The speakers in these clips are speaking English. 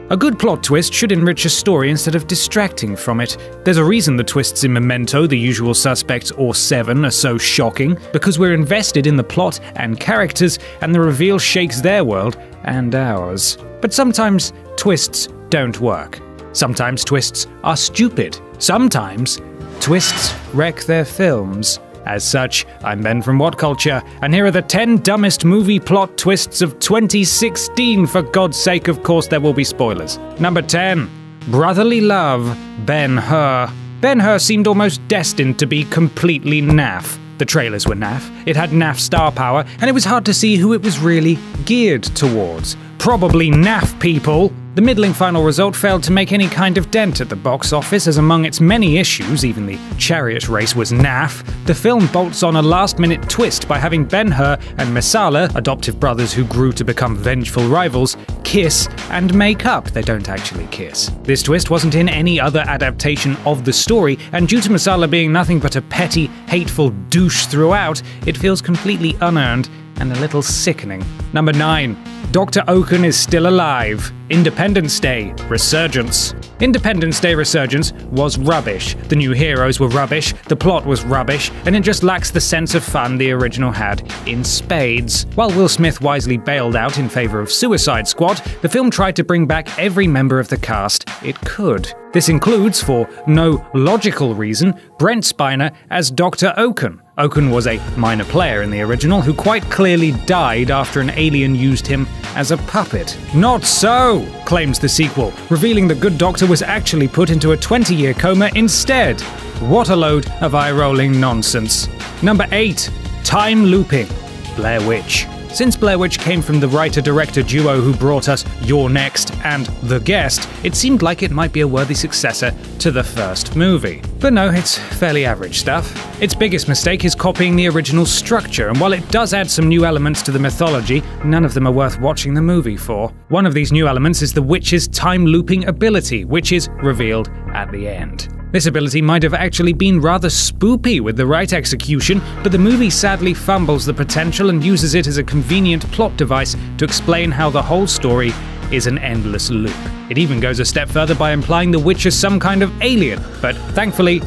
A good plot twist should enrich a story instead of distracting from it. There's a reason the twists in Memento, The Usual Suspects, or Seven are so shocking, because we're invested in the plot and characters, and the reveal shakes their world and ours. But sometimes twists don't work. Sometimes twists are stupid. Sometimes twists wreck their films. As such, I'm Ben from What Culture, and here are the 10 dumbest movie plot twists of 2016. For God's sake, of course there will be spoilers. Number 10. Brotherly Love, Ben-Hur. Ben-Hur seemed almost destined to be completely naff. The trailers were naff, it had naff star power, and it was hard to see who it was really geared towards. Probably naff people. The middling final result failed to make any kind of dent at the box office, as among its many issues, even the chariot race was naff. The film bolts on a last-minute twist by having Ben-Hur and Messala, adoptive brothers who grew to become vengeful rivals, kiss and make up. They don't actually kiss. This twist wasn't in any other adaptation of the story, and due to Messala being nothing but a petty, hateful douche throughout, it feels completely unearned and a little sickening. Number 9. Dr. Okun is still alive. Independence Day Resurgence. Independence Day Resurgence was rubbish. The new heroes were rubbish, the plot was rubbish, and it just lacks the sense of fun the original had in spades. While Will Smith wisely bailed out in favor of Suicide Squad, the film tried to bring back every member of the cast it could. This includes, for no logical reason, Brent Spiner as Dr. Okun. Okun was a minor player in the original who quite clearly died after an alien used him as a puppet. Not so, claims the sequel, revealing the good doctor was actually put into a 20-year coma instead. What a load of eye-rolling nonsense. Number 8. Time Looping. Blair Witch. Since Blair Witch came from the writer-director duo who brought us You're Next and The Guest, it seemed like it might be a worthy successor to the first movie. But no, it's fairly average stuff. Its biggest mistake is copying the original structure, and while it does add some new elements to the mythology, none of them are worth watching the movie for. One of these new elements is the witch's time-looping ability, which is revealed at the end. This ability might have actually been rather spoopy with the right execution, but the movie sadly fumbles the potential and uses it as a convenient plot device to explain how the whole story is an endless loop. It even goes a step further by implying the witch is some kind of alien, but thankfully,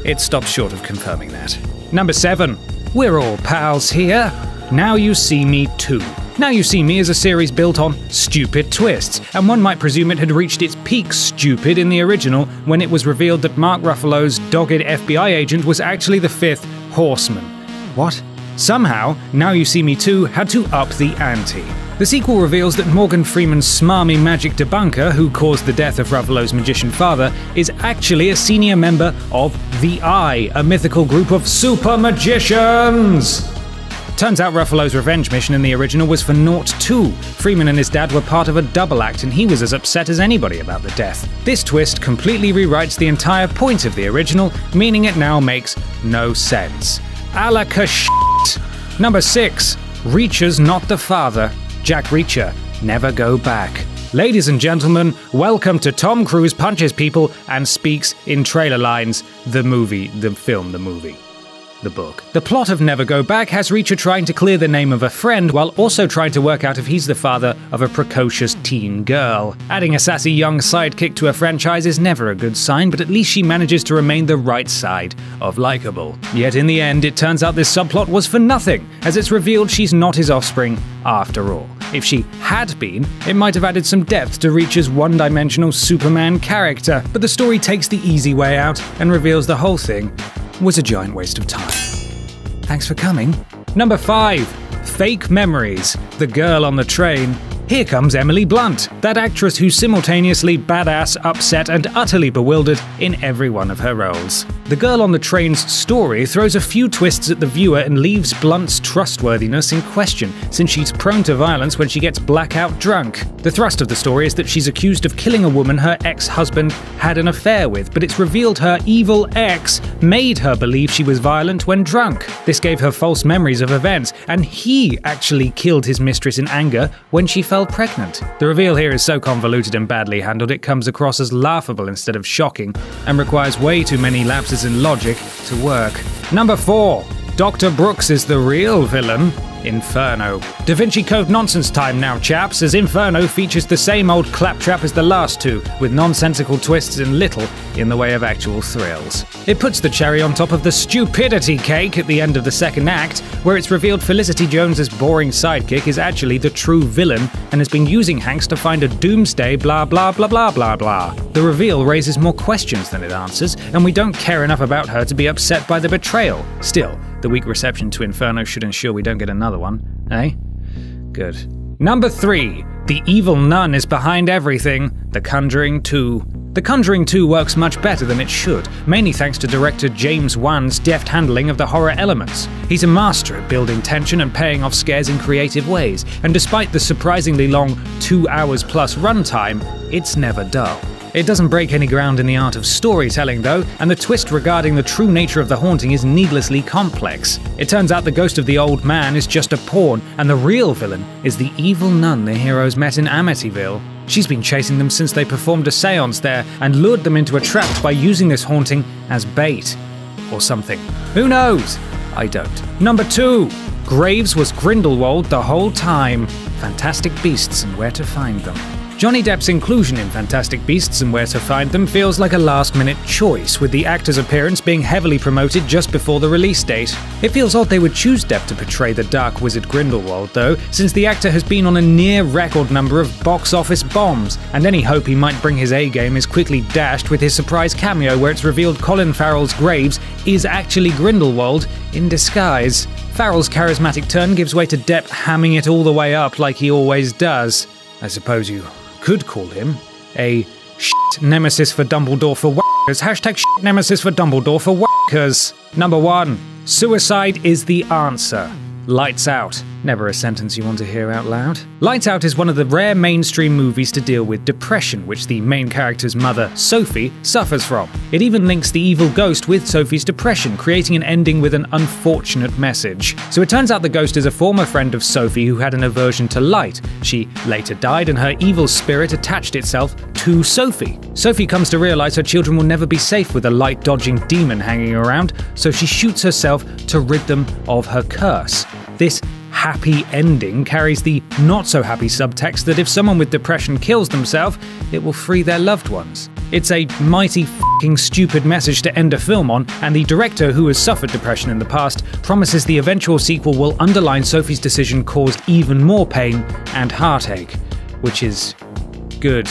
it stops short of confirming that. Number 7. We're all pals here. Now You See Me 2. Now You See Me is a series built on stupid twists, and one might presume it had reached its peak stupid in the original when it was revealed that Mark Ruffalo's dogged FBI agent was actually the fifth Horseman. What? Somehow, Now You See Me 2 had to up the ante. The sequel reveals that Morgan Freeman's smarmy magic debunker, who caused the death of Ruffalo's magician father, is actually a senior member of the Eye, a mythical group of super magicians! Turns out Ruffalo's revenge mission in the original was for naught too. Freeman and his dad were part of a double act, and he was as upset as anybody about the death. This twist completely rewrites the entire point of the original, meaning it now makes no sense. Alaka shit. Number 6. Reacher's Not the Father. Jack Reacher, Never Go Back. Ladies and gentlemen, welcome to Tom Cruise Punches People and Speaks in Trailer Lines, the movie, the film, the movie. The book. The plot of Never Go Back has Reacher trying to clear the name of a friend while also trying to work out if he's the father of a precocious teen girl. Adding a sassy young sidekick to a franchise is never a good sign, but at least she manages to remain the right side of likable. Yet in the end, it turns out this subplot was for nothing, as it's revealed she's not his offspring after all. If she had been, it might have added some depth to Reacher's one-dimensional Superman character, but the story takes the easy way out and reveals the whole thing was a giant waste of time. Thanks for coming. Number 5. Fake Memories. The Girl on the Train. Here comes Emily Blunt, that actress who's simultaneously badass, upset, and utterly bewildered in every one of her roles. The Girl on the Train's story throws a few twists at the viewer and leaves Blunt's trustworthiness in question, since she's prone to violence when she gets blackout drunk. The thrust of the story is that she's accused of killing a woman her ex-husband had an affair with, but it's revealed her evil ex made her believe she was violent when drunk. This gave her false memories of events, and he actually killed his mistress in anger when she fell pregnant. The reveal here is so convoluted and badly handled it comes across as laughable instead of shocking, and requires way too many lapses in logic to work. Number 4. Dr. Brooks is the real villain. Inferno. Da Vinci Code nonsense time now, chaps, as Inferno features the same old claptrap as the last two, with nonsensical twists and little in the way of actual thrills. It puts the cherry on top of the stupidity cake at the end of the second act, where it's revealed Felicity Jones's boring sidekick is actually the true villain and has been using Hanks to find a doomsday blah blah blah blah blah blah. The reveal raises more questions than it answers, and we don't care enough about her to be upset by the betrayal. Still, the weak reception to Inferno should ensure we don't get another one, eh? Good. Number 3. The evil nun is behind everything. The Conjuring 2. The Conjuring 2 works much better than it should, mainly thanks to director James Wan's deft handling of the horror elements. He's a master at building tension and paying off scares in creative ways, and despite the surprisingly long 2 hours plus runtime, it's never dull. It doesn't break any ground in the art of storytelling, though, and the twist regarding the true nature of the haunting is needlessly complex. It turns out the ghost of the old man is just a pawn, and the real villain is the evil nun the heroes met in Amityville. She's been chasing them since they performed a seance there, and lured them into a trap by using this haunting as bait. Or something. Who knows? I don't. Number 2. Graves was Grindelwald the whole time. Fantastic Beasts and Where to Find Them. Johnny Depp's inclusion in Fantastic Beasts and Where to Find Them feels like a last-minute choice, with the actor's appearance being heavily promoted just before the release date. It feels odd they would choose Depp to portray the dark wizard Grindelwald, though, since the actor has been on a near-record number of box office bombs, and any hope he might bring his A-game is quickly dashed with his surprise cameo where it's revealed Colin Farrell's Graves is actually Grindelwald in disguise. Farrell's charismatic turn gives way to Depp hamming it all the way up like he always does. I suppose you could call him a shit nemesis for Dumbledore for whackers. Hashtag shit nemesis for Dumbledore for whackers. Number 1. Suicide is the answer. Lights Out. Never a sentence you want to hear out loud. Lights Out is one of the rare mainstream movies to deal with depression, which the main character's mother, Sophie, suffers from. It even links the evil ghost with Sophie's depression, creating an ending with an unfortunate message. So it turns out the ghost is a former friend of Sophie who had an aversion to light. She later died and her evil spirit attached itself to Sophie. Sophie comes to realize her children will never be safe with a light-dodging demon hanging around, so she shoots herself to rid them of her curse. This happy ending carries the not-so-happy subtext that if someone with depression kills themselves, it will free their loved ones. It's a mighty f***ing stupid message to end a film on, and the director, who has suffered depression in the past, promises the eventual sequel will underline Sophie's decision caused even more pain and heartache, which is good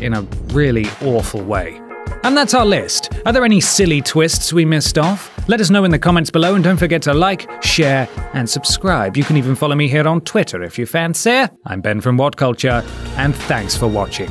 in a really awful way. And that's our list. Are there any silly twists we missed off? Let us know in the comments below, and don't forget to like, share, and subscribe. You can even follow me here on Twitter if you fancy. I'm Ben from What Culture, and thanks for watching.